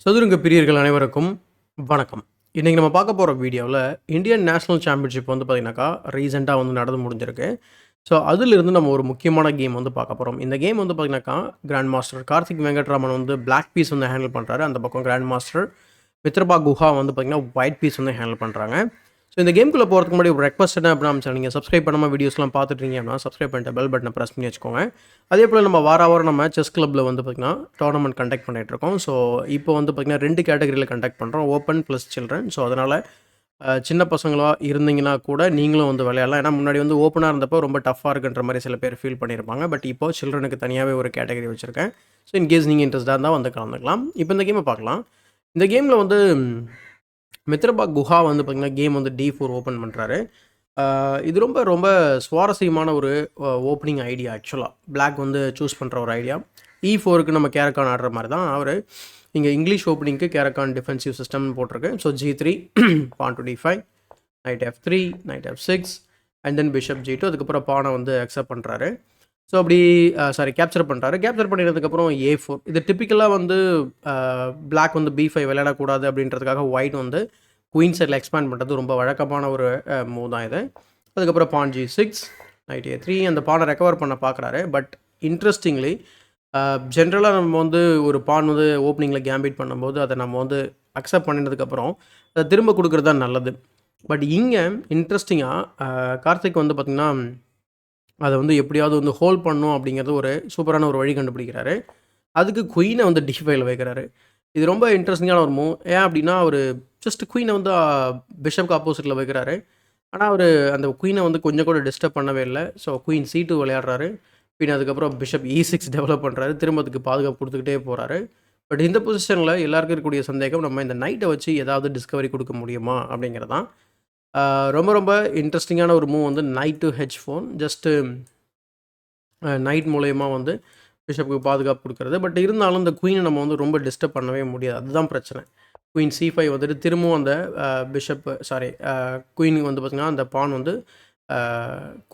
சதுரங்க பிரியர்கள் அனைவருக்கும் வணக்கம். இன்றைக்கி நம்ம பார்க்க போகிற வீடியோவில் இந்தியன் நேஷனல் சாம்பியன்ஷிப் வந்து பார்த்திங்கனாக்கா ரீசெண்டாக வந்து நடந்து முடிஞ்சிருக்கு. ஸோ அதிலிருந்து நம்ம ஒரு முக்கியமான கேம் வந்து பார்க்க போகிறோம். இந்த கேம் வந்து பார்த்திங்கனாக்கா கிராண்ட் மாஸ்டர் கார்த்திக் வெங்கட்ராமன் வந்து பிளாக் பீஸ் வந்து ஹேண்டில் பண்ணுறாரு. அந்த பக்கம் கிராண்ட் மாஸ்டர் மித்ரபா குஹா வந்து பார்த்திங்கன்னா ஒயிட் பீஸ் வந்து ஹேண்டில் பண்ணுறாங்க. ஸோ இந்த கேம்குள்ளே போகிறதுக்கு முன்னாடி ஒரு ரெக்வஸ்ட் என்ன அப்படின்னா, நீங்கள் சப்ஸ்கிரைப் பண்ணாமல் வீடியோஸ்லாம் பார்த்துட்டீங்க அப்படின்னா சப்ஸ்கிரைப் பண்ணிட்டு பெல் பட்டனை ப்ரெஸ் பண்ணி வச்சுக்கோங்க. அதே போல் நம்ம வாரம் நம்ம செஸ் கிளப்பில் வந்து பார்த்திங்கன்னா டோர்னமெண்ட் கண்டக்ட் பண்ணிகிட்ருக்கோம். ஸோ இப்போ வந்து பார்த்திங்கன்னா 2 கேட்டகரியில் கண்டக்ட் பண்ணுறோம், ஓப்பன் ப்ளஸ் சில்ட்ரன். ஸோ அதனால் சின்ன பசங்களாக இருந்தீங்கன்னா கூட நீங்களும் வந்து விளையாடலாம். ஏன்னா முன்னாடி வந்து ஓப்பனாக இருந்தப்போ ரொம்ப டஃப்பாக இருக்குன்ற மாதிரி சில பேர் ஃபீல் பண்ணியிருப்பாங்க. பட் இப்போது சில்ட்ரனுக்கு தனியாகவே ஒரு கேட்டகரி வச்சுருக்கேன். ஸோ இன்கேஸ் நீங்கள் இன்ட்ரெஸ்ட்டாக இருந்தால் வந்து கலந்துக்கலாம். இப்போ இந்த கேமை பார்க்கலாம். இந்த கேமில் வந்து மித்ரபா குஹா வந்து பார்த்திங்கன்னா கேம் வந்து D4 ஓப்பன் பண்ணுறாரு. இது ரொம்ப ரொம்ப சுவாரஸ்யமான ஒரு ஓப்பனிங் ஐடியா. ஆக்சுவலாக பிளாக் வந்து சூஸ் பண்ணுற ஒரு ஐடியா. E4க்கு நம்ம கேரக்கான் ஆடுற மாதிரி தான் அவர் இங்கே இங்கிலீஷ் ஓப்பனிங்க்கு கேரக்கான் டிஃபென்சிவ் சிஸ்டம்னு போட்டிருக்கு. So G3 pawn to D5, knight F3, knight F6 and then bishop G2. அதுக்கப்புறம் பானை வந்து அக்செப்ட் பண்ணுறாரு. ஸோ அப்படி கேப்சர் பண்ணுறாரு. கேப்சர் பண்ணினதுக்கப்புறம் A4. இது டிப்பிக்கலாக வந்து பிளாக் வந்து B5 விளையாடக்கூடாது அப்படின்றதுக்காக ஒயிட் வந்து குயின் சைடில் எக்ஸ்பேண்ட் பண்ணுறது ரொம்ப வழக்கமான ஒரு மூவ் தான் இது. அதுக்கப்புறம் பான் G6, நைட் A3. அந்த பானை ரெக்கவர் பண்ண பார்க்குறாரு. பட் இன்ட்ரெஸ்டிங்லி ஜென்ரலாக நம்ம வந்து ஒரு பான் வந்து ஓப்பனிங்கில் கேம்பிட் பண்ணும்போது அதை நம்ம வந்து அக்செப்ட் பண்ணினதுக்கப்புறம் அதை திரும்ப கொடுக்குறது தான் நல்லது. பட் இங்கே இன்ட்ரெஸ்டிங்காக கார்த்திக் வந்து பார்த்திங்கன்னா அதை வந்து எப்படியாவது வந்து ஹோல்ட் பண்ணணும் அப்படிங்கிறது ஒரு சூப்பரான ஒரு வழி கண்டுபிடிக்கிறாரு. அதுக்கு குயினை வந்து D5ல வைக்கிறாரு. இது ரொம்ப இன்ட்ரெஸ்டிங்கான ஒரு மூவ். ஏன் அப்படின்னா அவர் ஜஸ்ட் குயினை வந்து பிஷப்க்கு ஆப்போசிட்டில் வைக்கிறாரு. ஆனால் அவர் அந்த குயினை வந்து கொஞ்சம் கூட டிஸ்டர்ப் பண்ணவே இல்லை. So queen C2 விளையாடுறாரு. பின் அதுக்கப்புறம் பிஷப் E6 டெவலப் பண்ணுறாரு. திரும்பத்துக்கு பாதுகாப்பு கொடுத்துக்கிட்டே போகிறாரு. பட் இந்த பொசிஷனில் எல்லாருக்கும் இருக்கக்கூடிய சந்தேகம், நம்ம இந்த நைட்டை வச்சு ஏதாவது டிஸ்கவரி கொடுக்க முடியுமா அப்படிங்கிறது தான். ரொம்ப ரொம்ப இன்ட்ரெஸ்டிங்கான ஒரு மூவ் வந்து night to H4. Just night மூலயமா வந்து பிஷப்புக்கு பாதுகாப்பு கொடுக்குறது. பட் இருந்தாலும் இந்த குயினை நம்ம வந்து ரொம்ப டிஸ்டர்ப் பண்ணவே முடியாது. அதுதான் பிரச்சனை. குயின் C5 வந்துட்டு திரும்பவும் அந்த குயினுக்கு வந்து பார்த்திங்கன்னா அந்த பான் வந்து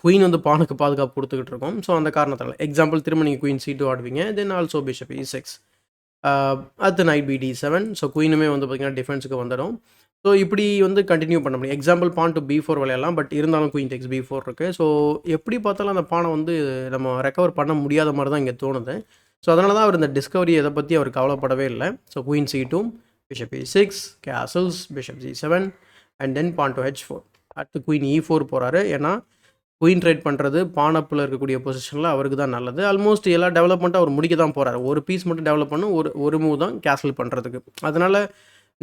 குயின் வந்து பானுக்கு பாதுகாப்பு கொடுத்துக்கிட்டு இருக்கோம். ஸோ அந்த காரணத்தால் எக்ஸாம்பிள் திரும்ப நீங்கள் குயின் C2 ஆடுவீங்க. Then also bishop E6. அடுத்து நைட் BD7. ஸோ குயினுமே வந்து பார்த்திங்கன்னா டிஃபென்ஸுக்கு வந்துடும். ஸோ இப்படி வந்து கண்டினியூ பண்ண முடியும். எக்ஸாம்பிள் பான் டு B4 விளையாடலாம். பட் இருந்தாலும் குயின் டெக்ஸ் B4 இருக்குது. ஸோ எப்படி பார்த்தாலும் அந்த பானை வந்து நம்ம ரெக்கவர் பண்ண முடியாத மாதிரி தான் இங்கே தோணுது. ஸோ அதனால தான் அவர் இந்த டிஸ்கவரி இதை பற்றி அவர் கவலைப்படவே இல்லை. So queen C2, bishop E6, castles, bishop G7 and then pawn to H4. அடுத்து குயின் E4 போகிறாரு. ஏன்னா குயின் ட்ரேட் பண்ணுறது பானப்பில் இருக்கக்கூடிய பொசிஷனில் அவருக்கு தான் நல்லது. ஆல்மோஸ்ட் எல்லா டெவலப்மெண்ட்டும் அவர் முடிக்க தான் போகிறாரு. ஒரு பீஸ் மட்டும் டெவலப் பண்ணணும், ஒரு மூவ் தான் கேசல் பண்ணுறதுக்கு. அதனால்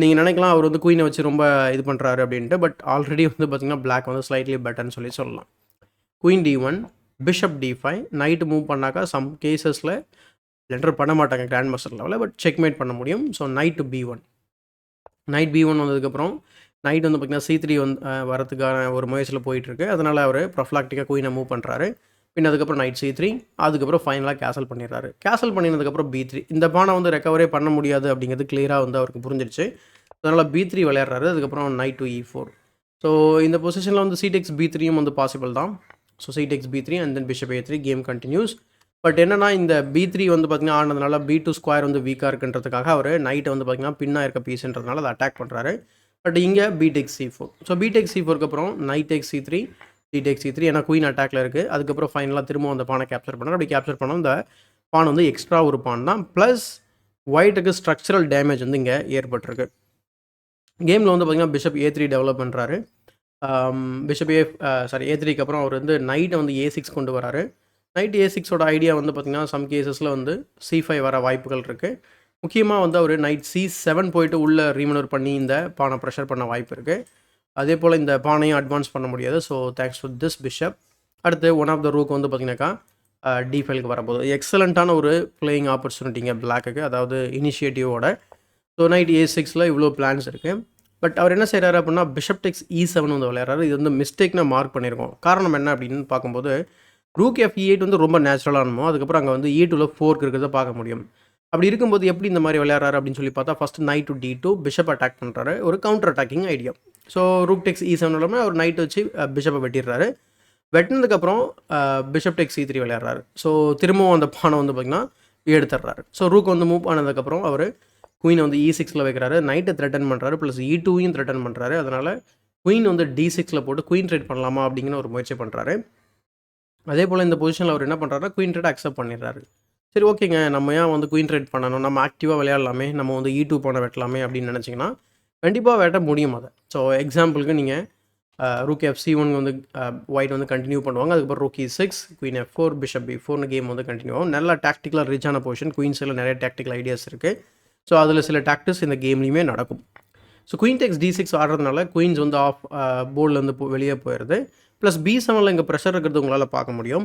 நீங்கள் நினைக்கலாம் அவர் வந்து குயினை வச்சு ரொம்ப இது பண்ணுறாரு அப்படின்ட்டு. பட் ஆல்ரெடி வந்து பார்த்திங்கன்னா பிளாக் வந்து ஸ்லைட்லி பெட்டர்னு சொல்லலாம். Queen D1, bishop D5. Night move பண்ணாக்கா சம் கேசஸில் என்டர் பண்ண மாட்டாங்க கிராண்ட் மாஸ்டர் லெவலில். பட் செக்மேட் பண்ண முடியும். So night to B1. Night B1 வந்ததுக்கப்புறம் நைட் வந்து பார்த்திங்கன்னா C3 வந்து வரதுக்கான ஒரு முயற்சியில் போயிட்டுருக்கு. அதனால் அவர் ப்ரொஃப்ளாக்டிக்காக குயினை மூவ் பண்ணுறாரு. பின் அதுக்கப்புறம் நைட் C3. அதுக்கப்புறம் ஃபைனலாக கேசல் பண்ணிடுறாரு. கேசல் பண்ணினதுக்கப்புறம் B3. இந்த பானை வந்து ரெக்கவரே பண்ண முடியாது அப்படிங்கிறது கிளியராக வந்து அவருக்கு புரிஞ்சிருச்சு. அதனால் B3 விளையாடுறாரு. அதுக்கப்புறம் நைட் டு E4. ஸோ இந்த பொசிஷனில் வந்து C takes B3யும் வந்து பாசிபிள் தான். So C takes B3 and then bishop A3 game continues. But என்னன்னா இந்த B3 வந்து பார்த்திங்கன்னா ஆனதுனால B2 ஸ்கொயர் வந்து வீக்காக இருக்குன்றதுக்காக அவர் நைட்டை வந்து பார்த்திங்கன்னா பின்னாக இருக்க பீஸ்ன்றதுனால அதை அட்டாக் பண்ணுறாரு. பட் இங்கே B takes C4. So B takes C4க்கு அப்புறம் night takes C3, D takes C3. ஏன்னா குயின் அட்டாக்ல இருக்குது. அதுக்கப்புறம் ஃபைனலாக திரும்பவும் அந்த பானை கேப்சர் பண்ணுறாரு. அப்படி கேப்சர் பண்ணால் இந்த பான் வந்து எக்ஸ்ட்ரா ஒரு பான் தான். ப்ளஸ் ஒயிட்டுக்கு ஸ்ட்ரக்சரல் டேமேஜ் வந்து இங்கே ஏற்பட்டிருக்கு. கேமில் வந்து பார்த்திங்கன்னா பிஷப் A3 டெவலப் பண்ணுறாரு. பிஷப் A3க்கு அப்புறம் அவர் வந்து நைட்டை வந்து A6 கொண்டு வராரு. நைட் A6ஓட ஐடியா வந்து பார்த்திங்கன்னா சம் கேசஸில் வந்து C5 வர வாய்ப்புகள் இருக்குது. முக்கியமாக வந்து அவர் நைட் C7 போயிட்டு உள்ளே ரீமனூர் பண்ணி இந்த பானை ப்ரெஷர் பண்ண வாய்ப்பு இருக்குது. அதே போல் இந்த பானையும் அட்வான்ஸ் பண்ண முடியாது. So thanks to this bishop. அடுத்து ஒன் ஆஃப் த ரூக் வந்து பார்த்திங்கனாக்கா D5க்கு வரப்போகுது. எக்ஸலண்ட்டான ஒரு பிளேயிங் ஆப்பர்ச்சுனிட்டிங்க பிளாக்குக்கு, அதாவது இனிஷியேட்டிவோட. ஸோ நைட் A6ல் இவ்வளோ பிளான்ஸ் இருக்குது. பட் அவர் என்ன செய்கிறாரு அப்படின்னா பிஷப் டெக்ஸ் E7 வந்து விளையாடுறாரு. இது வந்து மிஸ்டேக்னா மார்க் பண்ணியிருக்கோம். காரணம் என்ன அப்படின்னு பார்க்கும்போது ரூக் F8 வந்து ரொம்ப நேச்சுரலானமோ, அதுக்கப்புறம் அங்கே வந்து E2ல் ஃபோர்க் இருக்கிறத பார்க்க முடியும். அப்படி இருக்கும்போது எப்படி இந்த மாதிரி விளையாடுறாரு அப்படின்னு சொல்லி பார்த்தா first knight to D2 bishop attack பண்ணுறாரு. ஒரு counter attacking idea. So rook takes E7 இல்லாமல் அவர் நைட் வச்சு பிஷப்பை வெட்டிடுறாரு. வெட்டினதுக்கப்புறம் பிஷப் டெக்ஸ் C3 விளையாடுறாரு. ஸோ திரும்பவும் அந்த பானை வந்து பார்த்திங்கன்னா எடுத்துடுறாரு. ஸோ ரூக் வந்து மூவ் ஆனதுக்கப்புறம் அவர் குயின் வந்து E6ல் வைக்கிறாரு, நைட்டை த்ரெட்டன் பண்ணுறாரு, ப்ளஸ் E2வையும் த்ரெட்டன் பண்ணுறாரு. அதனால் குயின் வந்து D6ல் போட்டு குயின் ட்ரேட் பண்ணலாமா அப்படிங்கிற ஒரு முயற்சி பண்ணுறாரு. அதே போல் இந்த பொசிஷனில் அவர் என்ன பண்ணுறாருன்னா குயின் ட்ரேட் அக்செப்ட் பண்ணிடுறாரு. சரி ஓகேங்க, நம்ம ஏன் வந்து குயின் ட்ரேட் பண்ணணும், நம்ம ஆக்டிவாக விளையாடலாமே, நம்ம வந்து E2 போன வெட்டலாமே அப்படின்னு நினச்சிங்கன்னா கண்டிப்பாக வெட்ட முடியும் அதை. ஸோ எக்ஸாம்பிளுக்கு நீங்கள் ரூக் F(C1) வந்து ஒயிட் வந்து கண்டினியூ பண்ணுவாங்க. அதுக்கப்புறம் rook E6, queen F4, bishop B4னு கேம் வந்து கண்டினியூ ஆகும். நல்லா டாக்டிக்கலாக ரிச்சான பொசிஷன். குயின் சைடில் நிறைய டாக்டிக்கல் ஐடியாஸ் இருக்குது. ஸோ அதில் சில டாக்டிக்ஸ் இந்த கேம்லேயுமே நடக்கும். ஸோ குயின் டெக்ஸ் D6 ஆடுறதுனால குயின்ஸ் வந்து ஆஃப் போர்ட்லேருந்து வெளியே போயிடுது. ப்ளஸ் B7ல் இங்கே ப்ரெஷர் இருக்கிறது உங்களால் பார்க்க முடியும்.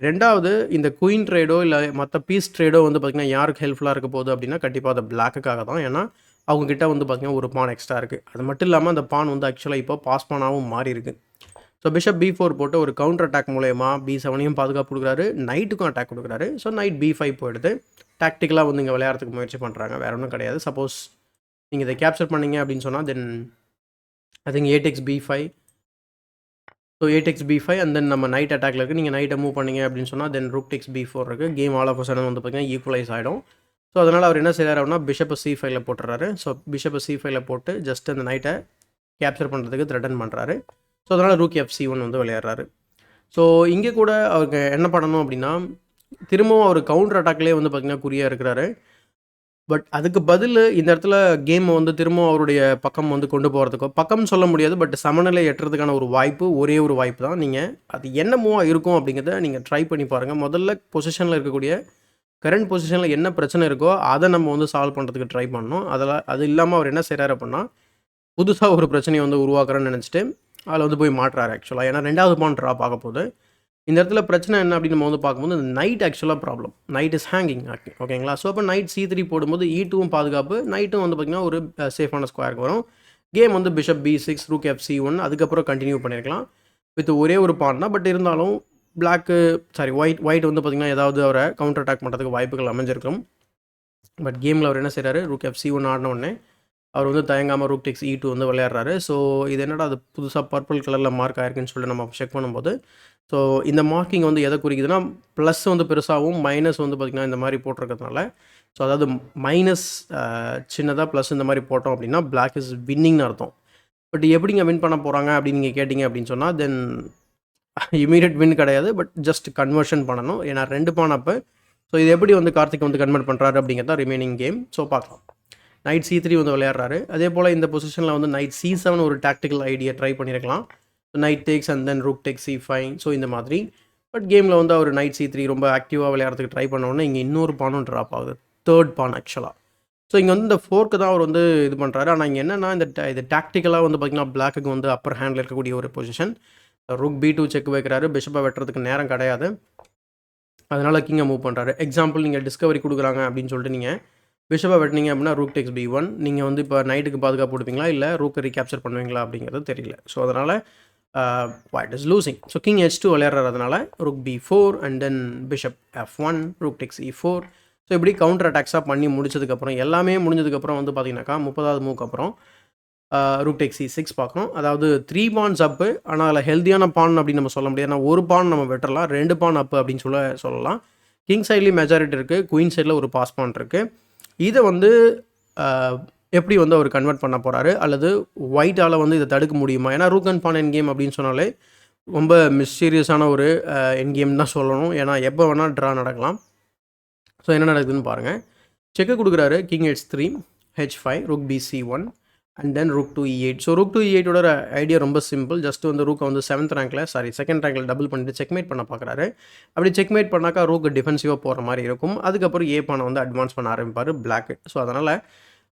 ரெண்டாவது, இந்த குயின் ட்ரேடோ இல்லை மற்ற பீஸ் ட்ரேடோ வந்து பார்த்திங்கன்னா யாருக்கு ஹெல்ப்ஃபுல்லாக இருக்க போகுது அப்படின்னா கண்டிப்பாக அது பிளாக்குக்காக தான். ஏன்னா அவங்கக்கிட்ட வந்து பார்த்திங்கன்னா ஒரு பான் எக்ஸ்ட்ரா இருக்குது. அது மட்டும் இல்லாமல் அந்த பான் வந்து ஆக்சுவலாக இப்போ பாஸ் பானாகவும் மாறி இருக்குது. ஸோ பிஷப் B4 போட்டு ஒரு கவுண்டர் அட்டாக் மூலயமா B7ஐயும் பாதுகாப்பு கொடுக்குறாரு, நைட்டுக்கும் அட்டாக் கொடுக்குறாரு. ஸோ நைட் B5 போயிடுது. டாக்டிக்கலாக வந்து இங்கே விளையாடுறதுக்கு முயற்சி பண்ணுறாங்க, வேறு ஒன்றும் கிடையாது. சப்போஸ் நீங்கள் இதை கேப்சர் பண்ணீங்க அப்படின்னு சொன்னால் then I think A takes B5. So A takes B5 and then நம்ம நைட் அட்டாக்ல இருக்குது. நீங்கள் நைட்டை மூவ் பண்ணீங்க அப்படின்னு சொன்னால் தென் ரூக் takes B4 இருக்குது. Game all of a sudden வந்து பார்த்திங்கன்னா ஈக்குவலைஸ் ஆகிடும். ஸோ அதனால் அவர் என்ன செய்கிறார் அப்படின்னா பிஷப்பை C5ல போட்டுறாரு. ஸோ பிஷப்பை C5ல போட்டு ஜஸ்ட் அந்த நைட்டை கேப்சர் பண்ணுறதுக்கு த்ரெட்டன் பண்ணுறாரு. ஸோ அதனால் ரூக் F(C1) வந்து விளையாடுறாரு. ஸோ இங்கே கூட அவருக்கு என்ன பண்ணணும் அப்படின்னா திரும்பவும் அவர் கவுண்டர் அட்டாக்லேயே வந்து பார்த்திங்கன்னா குறியாக இருக்கிறாரு. பட் அதுக்கு பதில் இந்த இடத்துல கேமை வந்து திரும்பவும் அவருடைய பக்கம் வந்து கொண்டு போகிறதுக்கோ பக்கம் சொல்ல முடியாது, பட் சமநிலை எட்டுறதுக்கான ஒரு வாய்ப்பு, ஒரே ஒரு வாய்ப்பு தான். நீங்கள் அது என்ன மூவாக இருக்கும் அப்படிங்கிறத நீங்கள் ட்ரை பண்ணி பாருங்கள். முதல்ல பொசிஷனில் இருக்கக்கூடிய கரண்ட் பொசிஷனில் என்ன பிரச்சனை இருக்கோ அதை நம்ம வந்து சால்வ் பண்ணுறதுக்கு ட்ரை பண்ணணும். அது இல்லாமல் அவர் என்ன செய்கிறாரு அப்படின்னா புதுசாக ஒரு பிரச்சனையை வந்து உருவாக்குறேன்னு நினச்சிட்டு அதில் வந்து போய் மாட்டுறாரு ஆக்சுவலாக. ஏன்னா 2வது பான் ட்ராப் ஆக போகுது. இந்த இடத்துல பிரச்சனை என்ன அப்படின்னு நம்ம வந்து பார்க்கும்போது நைட் ஆக்சுவலாக ப்ராப்ளம். நைட் இஸ் ஹேங்கிங் ஓகேங்களா. ஸோ அப்போ நைட் C3 போடும்போது E2வும் பாதுகாப்பு, நைட்டும் வந்து பார்த்திங்கன்னா ஒரு சேஃபான ஸ்கொயருக்கு வரும். கேம் வந்து பிஷப் B6, ரூக் F(C1) அதுக்கப்புறம் கண்டினியூ பண்ணியிருக்கலாம் வித் ஒரே ஒரு பான் தான். பட் இருந்தாலும் ஒயிட் வந்து பார்த்திங்கன்னா ஏதாவது அவரை கவுண்டர் அட்டாக் பண்ணுறதுக்கு வாய்ப்புகள் அமைஞ்சிருக்கும். பட் கேமில் அவர் என்ன செய்கிறாரு, ரூக் F(C1) ஆடின உடனே அவர் வந்து தயங்காமல் ரூக் டெக்ஸ் E2 வந்து விளையாடுறாரு. ஸோ இது என்னடா அது புதுசாக பர்பிள் கலரில் மார்க் ஆயிருக்குன்னு சொல்லிட்டு நம்ம செக் பண்ணும்போது ஸோ இந்த மார்க்கிங் வந்து எதை குறிக்குதுன்னா ப்ளஸ் வந்து பெருசாகவும் மைனஸ் வந்து பார்த்திங்கன்னா இந்த மாதிரி போட்டிருக்கிறதுனால, ஸோ அதாவது மைனஸ் சின்னதாக ப்ளஸ் இந்த மாதிரி போட்டோம் அப்படின்னா பிளாக் இஸ் வின்னிங்னு அர்த்தம். பட் எப்படிங்க வின் பண்ண போகிறாங்க அப்படின்னு நீங்கள் கேட்டிங்க அப்படின்னு சொன்னால் தென் இமீடியட் வின் கிடையாது, பட் ஜஸ்ட் கன்வர்ஷன் பண்ணணும். ஏன்னா 2 பான் அப்பு. ஸோ இது எப்படி வந்து கார்த்திக் வந்து கன்வெர்ட் பண்ணுறாரு அப்படிங்கிறது தான் ரிமைனிங் கேம். ஸோ பார்க்கலாம். நைட் C3 வந்து விளையாடுறாரு. அதே போல் இந்த பொசிஷனில் வந்து நைட் C7 ஒரு டாக்டிக்கல் ஐடியா ட்ரை பண்ணியிருக்கலாம். Knight takes and then rook takes C5. So இந்த மாதிரி. பட் கேமில் வந்து அவர் நைட் C3 ரொம்ப ஆக்டிவாக விளையாடுறதுக்கு ட்ரை பண்ணோன்னே இங்கே இன்னொரு பானும் ட்ராப் ஆகுது, 3rd பான் ஆக்சுவலாக. ஸோ இங்கே வந்து இந்த 4க்கு தான் அவர் வந்து இது பண்ணுறாரு. ஆனால் இங்கே என்னென்னா இது டாக்டிக்கலாக வந்து பார்த்திங்கன்னா பிளாக்குக்கு வந்து அப்பர் ஹேண்டில் இருக்கக்கூடிய ஒரு பொசிஷன். ரூக் B2 செக் வைக்கிறாரு, பிஷப்பை வெட்டுறதுக்கு நேரம் கிடையாது. அதனால் கிங்கை மூவ் பண்ணுறாரு. எக்ஸாம்பிள் நீங்கள் டிஸ்கவரி கொடுக்குறாங்க அப்படின்னு சொல்லிட்டு நீங்கள் பிஷப்பை வெட்டினீங்க அப்படின்னா ரூக் டெக்ஸ் B1. நீங்கள் வந்து இப்போ நைட்டுக்கு பாதுகாப்பு கொடுப்பீங்களா இல்லை ரூக்கை ரீகேப்சர் பண்ணுவீங்களா அப்படிங்கிறது தெரியல. ஸோ அதனால் white is losing. So king H2 விளையாடுறதுனால rook B4 and then bishop F1, rook takes E4. So இப்படி கவுண்டர் அட்டாக்ஸாக பண்ணி முடிச்சதுக்கப்புறம் எல்லாமே முடிஞ்சதுக்கப்புறம் வந்து பார்த்தீங்கன்னாக்கா 30வது மூவுக்கு அப்புறம் ரூக் டெக்ஸ் E6 பார்க்கணும். அதாவது 3 பான்ஸ் அப்பு. ஆனால் அதில் ஹெல்த்தியான பான் அப்படின்னு நம்ம சொல்ல முடியாது. ஏன்னா ஒரு பான் நம்ம வெட்டலாம், 2 பான் அப்பு அப்படின்னு சொல்லலாம். கிங் சைட்லேயும் மெஜாரிட்டி இருக்குது, குயின் சைடில் ஒரு பாஸ் பான் இருக்குது. இதை வந்து எப்படி வந்து அவர் கன்வெர்ட் பண்ண போகிறாரு அல்லது ஒயிட்டால் வந்து இதை தடுக்க முடியுமா? ஏன்னா rook and pawn endgame அப்படின்னு சொன்னாலே ரொம்ப மிஸ்டீரியஸான ஒரு என் கேம் தான் சொல்லணும். ஏன்னா எப்போ வேணால் ட்ரா நடக்கலாம். ஸோ என்ன நடக்குதுன்னு பாருங்கள். செக்கு கொடுக்குறாரு, king H3, H5, rook BC1 and then rook 2 E8. So rook 2 E8ஓட ஐடியா ரொம்ப சிம்பிள். ஜஸ்ட் வந்து ரூக்கை வந்து 2nd ரேங்கில் டபுள் பண்ணிட்டு செக்மேட் பண்ண பார்க்குறாரு. அப்படி செக்மேட் பண்ணாக்கா ரூக்கு டிஃபென்சிவாக போகிற மாதிரி இருக்கும். அதுக்கப்புறம் ஏ பானை வந்து அட்வான்ஸ் பண்ண ஆரம்பிப்பார் பிளாக்கு. ஸோ அதனால்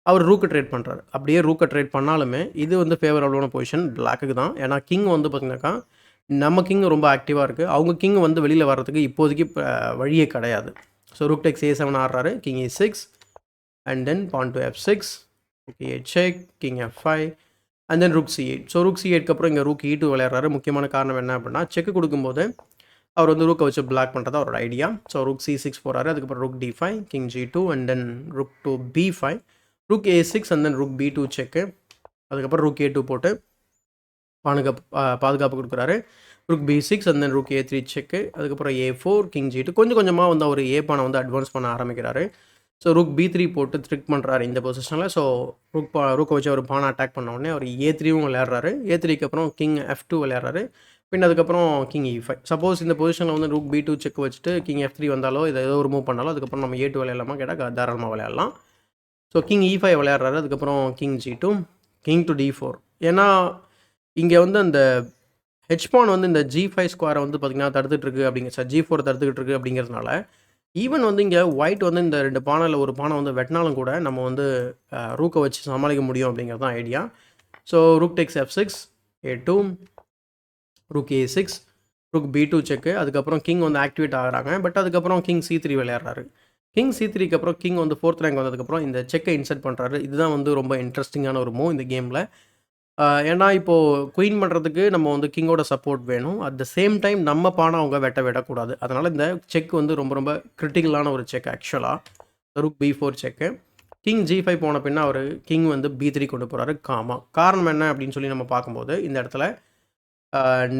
அவர் ரூக்கை ட்ரேட் பண்ணுறாரு. அப்படியே ரூக்கை ட்ரேட் பண்ணாலுமே இது வந்து ஃபேவரபுளான பொசிஷன் பிளாக்குக்கு தான். ஏன்னா கிங் வந்து பார்த்திங்கனாக்கா நம்ம கிங் ரொம்ப ஆக்டிவாக இருக்குது. அவங்க கிங் வந்து வெளியில் வர்றதுக்கு இப்போதைக்கு வழியே கிடையாது. ஸோ ரூக் டெக்ஸ் A7 ஆடுறாரு, king E6 and then pawn to F6, rook E8 check, king F5 and then rook C8. So rook C8க்கு அப்புறம் இங்கே ரூக் E2 விளையாடுறாரு. முக்கியமான காரணம் என்ன அப்படின்னா செக்கு கொடுக்கும்போது அவர் வந்து ரூக்கை வச்சு பிளாக் பண்ணுறது அவரோட ஐடியா. ஸோ ரூக் C6 போகிறாரு. அதுக்கப்புறம் rook D5, king G2 and then rook to B5, rook A6 and then rook B2 செக்கு. அதுக்கப்புறம் ரூக் A2 போட்டு பாதுகாப்பு கொடுக்குறாரு. Rook B6 and then rook A3 செக்கு. அதுக்கப்புறம் A4, கிங் G2. கொஞ்சம் கொஞ்சமாக வந்து அவர் ஏ பானை வந்து அட்வான்ஸ் பண்ண ஆரம்பிக்கிறாரு. ஸோ ரூக் பி3 போட்டு ட்ரிக் பண்ணுறாரு இந்த பொசிஷனில். ஸோ ரூக்கை வச்சு அவர் பானை அட்டாக் பண்ண உடனே அவர் ஏ3யும் விளையாடுறாரு. ஏ3க்கு அப்புறம் கிங் எஃப்2 விளையாடுறாரு. பின் அதுக்கப்புறம் கிங் இ5. சப்போஸ் இந்த பொசிஷனில் வந்து ரூக் பி2 செக் வச்சுட்டு கிங் எஃப்3 வந்தாலோ இதை ஏதோ ஒரு மூவ் பண்ணாலோ அதுக்கப்புறம் நம்ம ஏ2 விளையாடலாமா கேட்டால் தாராளமாக விளையாடலாம். ஸோ கிங் இ5 விளையாடுறாரு. அதுக்கப்புறம் கிங் ஜி2, கிங் டு டி4. ஏன்னா இங்கே வந்து அந்த ஹெச்பான் வந்து இந்த ஜி5 ஸ்கொயரை வந்து பார்த்திங்கன்னா தடுத்துட்ருக்கு ஜி4 தடுத்துக்கிட்டு இருக்கு அப்படிங்கிறதுனால ஈவன் வந்து இங்கே ஒயிட் வந்து இந்த 2 பானையில் ஒரு பானை வந்து வெட்டினாலும் கூட நம்ம வந்து ரூக்கை வச்சு சமாளிக்க முடியும் அப்படிங்கிறது தான் ஐடியா. ஸோ ரூக் டெக்ஸ் எஃப்6, ஏ2, ரூக் ஏ6, ரூக் பி2 செக்கு. அதுக்கப்புறம் கிங் வந்து ஆக்டிவேட் ஆகிறாங்க. பட் அதுக்கப்புறம் கிங் சி3 விளையாடுறாரு. கிங் சி3க்கு அப்புறம் கிங் வந்து 4th ரேங்க் வந்ததுக்கப்புறம் இந்த செக்கை இன்சர்ட் பண்ணுறாரு. இதுதான் வந்து ரொம்ப இன்ட்ரெஸ்டிங்கான ஒரு மூவ் இந்த கேமில். ஏன்னா இப்போது குயின் பண்ணுறதுக்கு நம்ம வந்து கிங்கோட சப்போர்ட் வேணும். அட் த சேம் டைம் நம்ம பானை அவங்க விடக்கூடாது. அதனால் இந்த செக் வந்து ரொம்ப ரொம்ப கிரிட்டிக்கலான ஒரு செக் ஆக்சுவலாக. ரூக் பி4 செக்கு. கிங் ஜி5 போன பின்னா அவர் கிங் வந்து பி3 கொண்டு போகிறாரு காரணம் என்ன அப்படின்னு சொல்லி நம்ம பார்க்கும்போது இந்த இடத்துல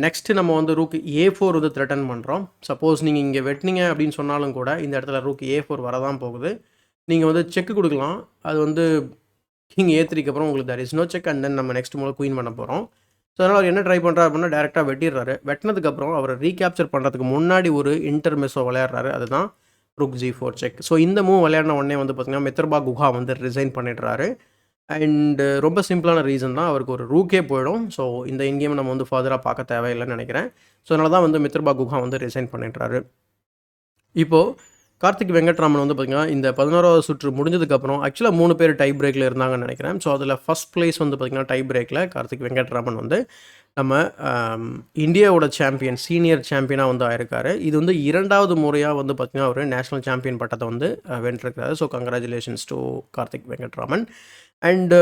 நெக்ஸ்ட்டு நம்ம வந்து ரூக் ஏ4 வந்து த்ரெட்டன் பண்ணுறோம். சப்போஸ் நீங்கள் இங்கே வெட்டினீங்க அப்படின்னு சொன்னாலும் கூட இந்த இடத்துல ரூக் ஏ4 வரதான் போகுது. நீங்கள் வந்து செக்கு கொடுக்கலாம். அது வந்து கிங் ஏ3க்கு அப்புறம் உங்களுக்கு there is no check and then நம்ம நெக்ஸ்ட் மூலம் குயின் பண்ண போகிறோம். ஸோ அதனால் அவர் என்ன ட்ரை பண்ணுறாரு அப்படின்னா டேரெக்டாக வெட்டிடுறாரு. வெட்டினதுக்கப்புறம் அவர் ரீகேப்சர் பண்ணுறதுக்கு முன்னாடி ஒரு இன்டர்மெஸோ விளையாடுறாரு. அதுதான் ரூக் ஜி4 செக். ஸோ இந்த மூவ் விளையாடின உடனே வந்து பார்த்திங்கன்னா மித்ரபா குஹா வந்து ரிசைன் பண்ணிடுறாரு. அண்டு ரொம்ப சிம்பிளான ரீசன் தான், அவருக்கு ஒரு ரூக்கே போயிடும். ஸோ இந்த இன்கேம் நம்ம வந்து ஃபர்தராக பார்க்க தேவையில்லைன்னு நினைக்கிறேன். ஸோ அதனால தான் வந்து மித்ரபா குஹா வந்து ரிசைன் பண்ணிடுறாரு. இப்போது கார்த்திக் வெங்கட்ராமன் வந்து பார்த்திங்கன்னா இந்த 11வது சுற்று முடிஞ்சதுக்கப்புறம் ஆக்சுவலாக 3 பேர் டை பிரேக்கில் இருந்தாங்கன்னு நினைக்கிறேன். ஸோ அதில் ஃபஸ்ட் ப்ளேஸ் வந்து பார்த்திங்கன்னா டை பிரேக்கில் கார்த்திக் வெங்கட்ராமன் வந்து நம்ம இந்தியாவோட சாம்பியன் சீனியர் சாம்பியனாக வந்து ஆயிருக்காரு. இது வந்து 2வது முறையாக வந்து பார்த்திங்கன்னா அவர் நேஷ்னல் சாம்பியன் பட்டத்தை வந்து வென்றிருக்கிறாரு. So congratulations to Karthik Venkataraman. And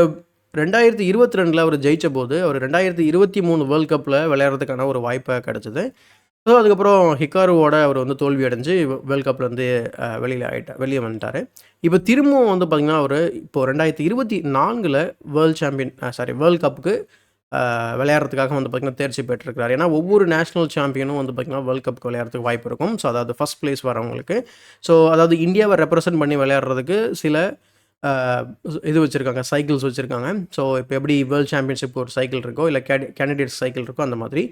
2022 அவர் ஜெயித்த போது அவர் 2023 வேர்ல்ட் கப்பில் விளையாடுறதுக்கான ஒரு வாய்ப்பை கிடச்சிது. ஸோ அதுக்கப்புறம் ஹிக்காருவோட அவர் வந்து தோல்வி அடைஞ்சு வேர்ல்ட் கப்லேருந்து வெளியே வந்துட்டார். இப்போ திரும்பவும் வந்து பார்த்திங்கன்னா அவர் இப்போது 2024 வேர்ல்ட் கப்புக்கு விளையாடுறதுக்காக வந்து பார்த்திங்கன்னா தேர்ச்சி பெற்றிருக்கிறார். ஏன்னா ஒவ்வொரு நேஷ்னல் சாம்பியனும் வந்து பார்த்திங்கன்னா வேர்ல்ட் கப்புக்கு விளையாடுறதுக்கு வாய்ப்பு இருக்கும். ஸோ அதாவது ஃபஸ்ட் ப்ளேஸ் வரவங்களுக்கு. ஸோ அதாவது இந்தியாவை ரெப்ரசன்ட் பண்ணி விளையாடுறதுக்கு சில இது வச்சுருக்காங்க, சைக்கிள்ஸ் வச்சுருக்காங்க. ஸோ இப்போ எப்படி வேர்ல்டு சாம்பியன்ஷிப் ஒரு சைக்கிள் இருக்கோ இல்லை கேண்டிடேட்ஸ் சைக்கிள் இருக்கோ அந்த மாதிரி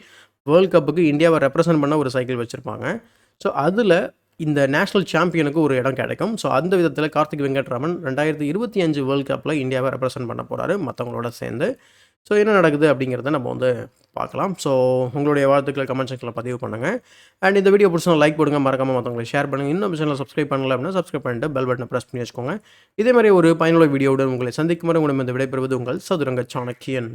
வேர்ல்ட் கப்புக்கு இந்தியாவை ரெப்ரசன்ட் பண்ண ஒரு சைக்கிள் வச்சுருப்பாங்க. ஸோ அதில் இந்த நேஷ்னல் சாம்பியனுக்கு ஒரு இடம் கிடைக்கும். ஸோ அந்த விதத்தில் கார்த்திக் வெங்கட்ராமன் 2025 வேர்ல்ட் கப்பில் இந்தியாவை ரெப்ரசன்ட் பண்ண போகிறாரு மற்றவங்களோட சேர்ந்து. ஸோ என்ன நடக்குது அப்படிங்கிறத நம்ம வந்து பார்க்கலாம். ஸோ உங்களுடைய வாழ்த்துக்களை கமெண்ட் செக்ஷனில் பதிவு பண்ணுங்கள். அண்ட் இந்த வீடியோ பிடிச்சா லைக் போடுங்க, மறக்காமல் மற்றவங்களை ஷேர் பண்ணுங்கள். இன்னும் சேனல் சப்ஸ்கிரைப் பண்ணல அப்படின்னா சப்ஸ்கிரைப் பண்ணிட்டு பெல் பட்டனை ப்ரெஸ் பண்ணி வச்சுக்கோங்க. இதே மாதிரி ஒரு பயனுள்ள வீடியோவுடன் உங்களை சந்திக்கும் வரை உங்களிடம் இந்த விடைபெறுவது உங்கள் சதுரங்க சாணக்கியன்.